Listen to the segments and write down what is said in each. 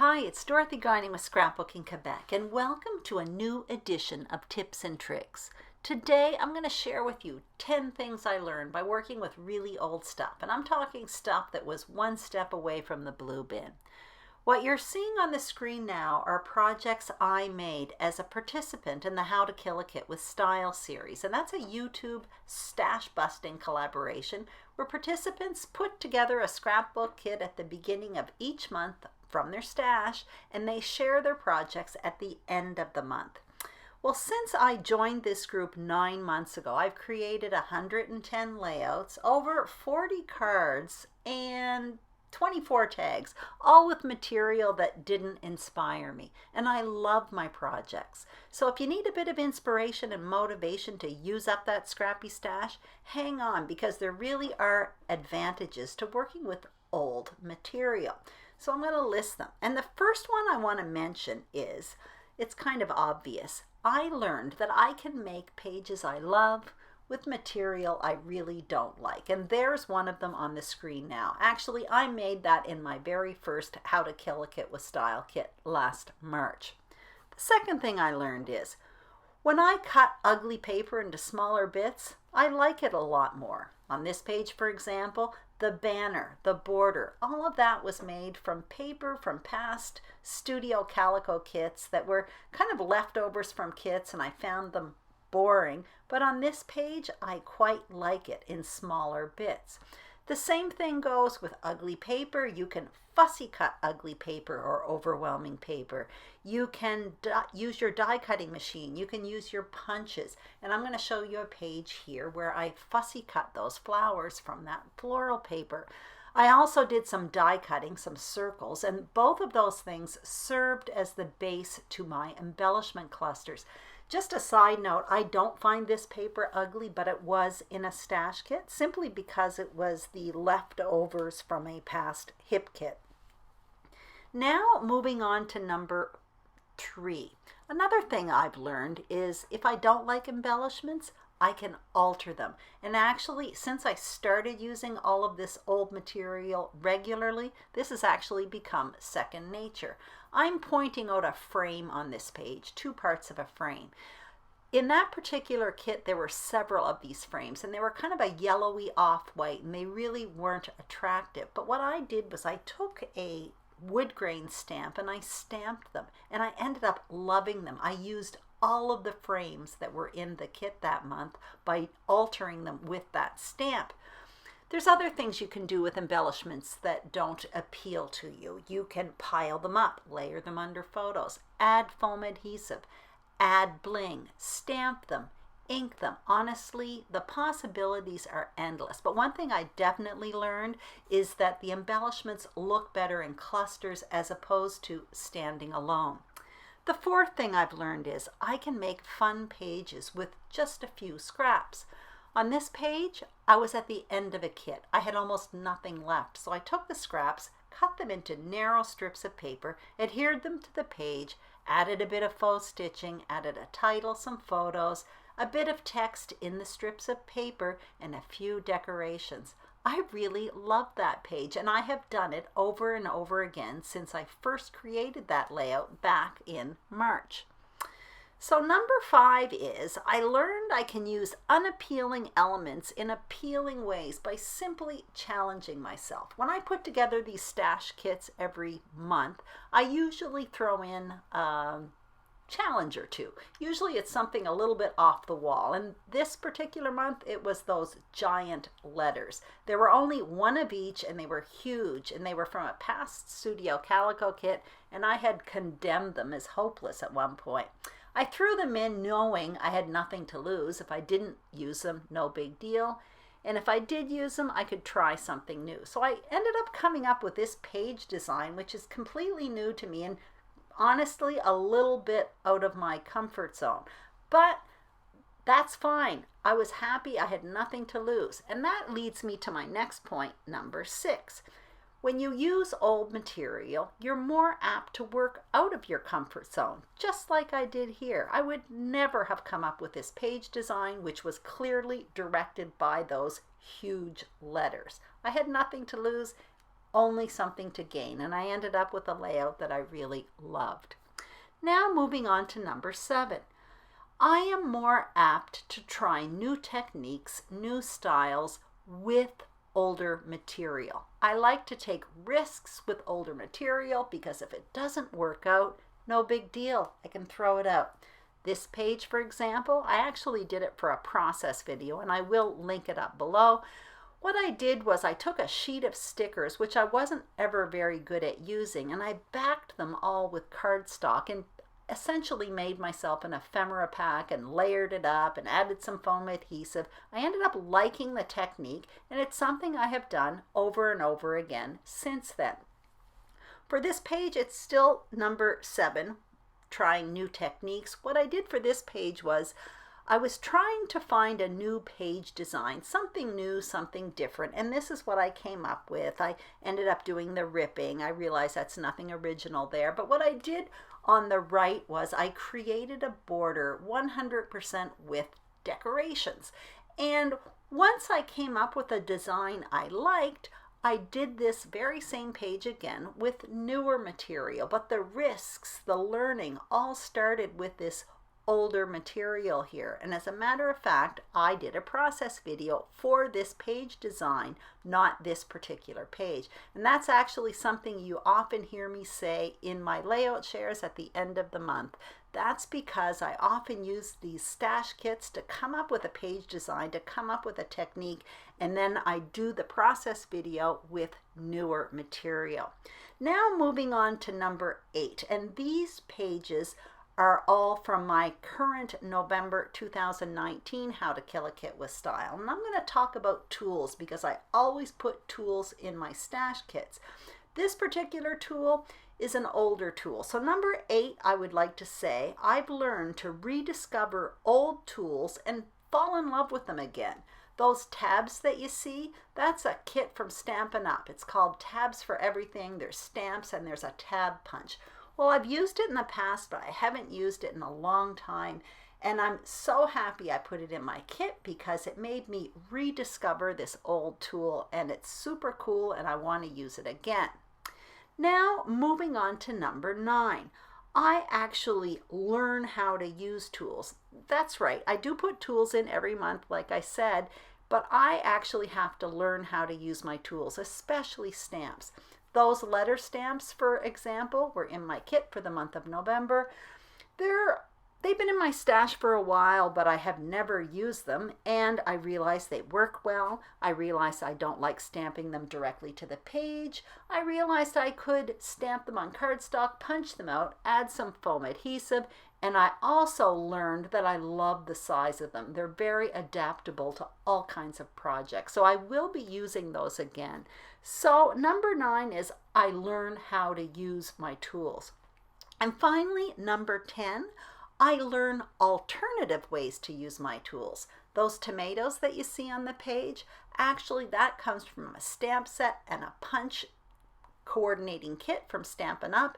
Hi, it's Dorothy Garning with Scrapbooking Quebec, and welcome to a new edition of Tips and Tricks. Today I'm going to share with you 10 things I learned by working with really old stuff, and I'm talking stuff that was one step away from the blue bin. What you're seeing on the screen now are projects I made as a participant in the How to Kill a Kit with Style series, and that's a YouTube stash busting collaboration where participants put together a scrapbook kit at the beginning of each month from their stash, and they share their projects at the end of the month. Well, since I joined this group 9 months ago, I've created 110 layouts, over 40 cards, and 24 tags, all with material that didn't inspire me. And I love my projects. So if you need a bit of inspiration and motivation to use up that scrappy stash, hang on, because there really are advantages to working with old material. So I'm going to list them. And the first one I want to mention is, it's kind of obvious. I learned that I can make pages I love with material I really don't like. And there's one of them on the screen now. Actually, I made that in my very first How to Kill a Kit with Style kit last March. The second thing I learned is, when I cut ugly paper into smaller bits, I like it a lot more. On this page, for example, the banner, the border, all of that was made from paper from past studio calico kits that were kind of leftovers from kits, and I found them boring. But on this page, I quite like it in smaller bits. The same thing goes with ugly paper. You can fussy cut ugly paper or overwhelming paper. You can use your die cutting machine. You can use your punches. And I'm going to show you a page here where I fussy cut those flowers from that floral paper. I also did some die cutting, some circles, and both of those things served as the base to my embellishment clusters. Just a side note, I don't find this paper ugly, but it was in a stash kit simply because it was the leftovers from a past hip kit. Now moving on to number 3. Another thing I've learned is if I don't like embellishments, I can alter them. And actually, since I started using all of this old material regularly, this has actually become second nature. I'm pointing out a frame on this page, 2 parts of a frame. In that particular kit, there were several of these frames, and they were kind of a yellowy off-white, and they really weren't attractive. But what I did was I took a wood grain stamp and I stamped them, and I ended up loving them. I used all of the frames that were in the kit that month by altering them with that stamp. There's other things you can do with embellishments that don't appeal to you. You can pile them up, layer them under photos, add foam adhesive, add bling, stamp them, ink them. Honestly, the possibilities are endless. But one thing I definitely learned is that the embellishments look better in clusters as opposed to standing alone. The fourth thing I've learned is I can make fun pages with just a few scraps. On this page, I was at the end of a kit. I had almost nothing left, so I took the scraps, cut them into narrow strips of paper, adhered them to the page, added a bit of faux stitching, added a title, some photos, a bit of text in the strips of paper, and a few decorations. I really love that page, and I have done it over and over again since I first created that layout back in March. So number 5 is, I learned I can use unappealing elements in appealing ways by simply challenging myself. When I put together these stash kits every month, I usually throw in challenge or two. Usually it's something a little bit off the wall, and this particular month it was those giant letters. There were only one of each, and they were huge, and they were from a past studio calico kit, and I had condemned them as hopeless at one point. I threw them in knowing I had nothing to lose. If I didn't use them, no big deal. And if I did use them, I could try something new. So I ended up coming up with this page design, which is completely new to me and honestly a little bit out of my comfort zone. But that's fine. I was happy. I had nothing to lose. And that leads me to my next point, number 6. When you use old material, you're more apt to work out of your comfort zone, just like I did here. I would never have come up with this page design, which was clearly directed by those huge letters. I had nothing to lose, only something to gain, and I ended up with a layout that I really loved. Now moving on to number 7. I am more apt to try new techniques, new styles with older material. I like to take risks with older material because if it doesn't work out, no big deal. I can throw it out. This page, for example, I actually did it for a process video, and I will link it up below. What I did was I took a sheet of stickers, which I wasn't ever very good at using, and I backed them all with cardstock and essentially made myself an ephemera pack and layered it up and added some foam adhesive. I ended up liking the technique, and it's something I have done over and over again since then. For this page, it's still number 7, trying new techniques. What I did for this page was I was trying to find a new page design, something new, something different, and this is what I came up with. I ended up doing the ripping. I realized that's nothing original there, but what I did on the right was I created a border 100% with decorations. And once I came up with a design I liked, I did this very same page again with newer material, but the risks, the learning all started with this older material here. And as a matter of fact, I did a process video for this page design, not this particular page. And that's actually something you often hear me say in my layout shares at the end of the month. That's because I often use these stash kits to come up with a page design, to come up with a technique, and then I do the process video with newer material. Now moving on to number 8, and these pages are all from my current November 2019 How to Kill a Kit with Style. And I'm going to talk about tools because I always put tools in my stash kits. This particular tool is an older tool. So number 8, I would like to say, I've learned to rediscover old tools and fall in love with them again. Those tabs that you see, that's a kit from Stampin' Up. It's called Tabs for Everything. There's stamps and there's a tab punch. Well, I've used it in the past, but I haven't used it in a long time. And I'm so happy I put it in my kit because it made me rediscover this old tool, and it's super cool and I want to use it again. Now, moving on to number 9. I actually learn how to use tools. That's right, I do put tools in every month, like I said, but I actually have to learn how to use my tools, especially stamps. Those letter stamps, for example, were in my kit for the month of November. They've been in my stash for a while, but I have never used them, and I realized they work well. I realized I don't like stamping them directly to the page. I realized I could stamp them on cardstock, punch them out, add some foam adhesive, and I also learned that I love the size of them. They're very adaptable to all kinds of projects, so I will be using those again. So number 9 is I learn how to use my tools. And finally, number 10, I learn alternative ways to use my tools. Those tomatoes that you see on the page, actually that comes from a stamp set and a punch coordinating kit from Stampin' Up!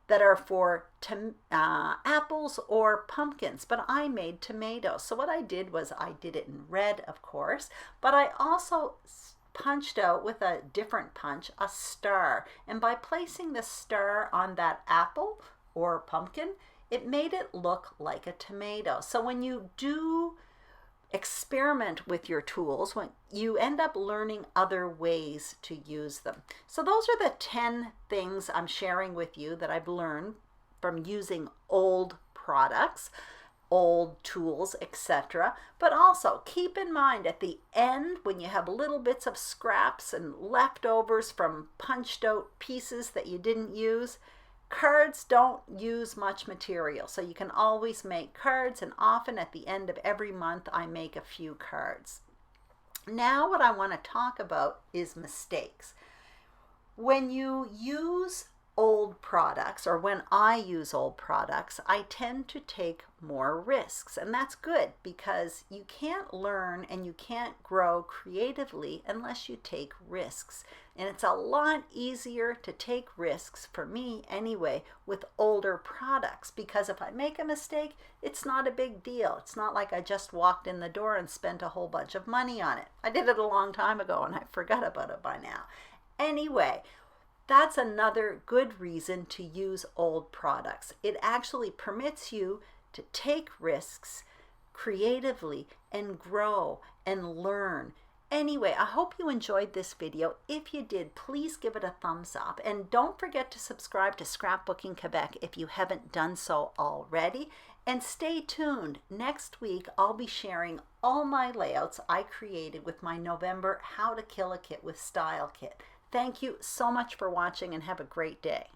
That are for apples or pumpkins, but I made tomatoes. So what I did was I did it in red, of course, but I also punched out with a different punch a star. And by placing the star on that apple or pumpkin, it made it look like a tomato. So when you do experiment with your tools, when you end up learning other ways to use them. So those are the 10 things I'm sharing with you that I've learned from using old products, old tools, etc. But also keep in mind at the end, when you have little bits of scraps and leftovers from punched out pieces that you didn't use, cards don't use much material, so you can always make cards, and often at the end of every month I make a few cards. Now what I want to talk about is mistakes. When you use old products, or when I use old products, I tend to take more risks, and that's good because you can't learn and you can't grow creatively unless you take risks. And it's a lot easier to take risks, for me anyway, with older products, because if I make a mistake, it's not a big deal. It's not like I just walked in the door and spent a whole bunch of money on it. I did it a long time ago and I forgot about it by now. Anyway, That's another good reason to use old products. It actually permits you to take risks creatively and grow and learn. Anyway, I hope you enjoyed this video. If you did, please give it a thumbs up. And don't forget to subscribe to Scrapbooking Quebec if you haven't done so already. And stay tuned. Next week, I'll be sharing all my layouts I created with my November How to Kill a Kit with Style kit. Thank you so much for watching and have a great day.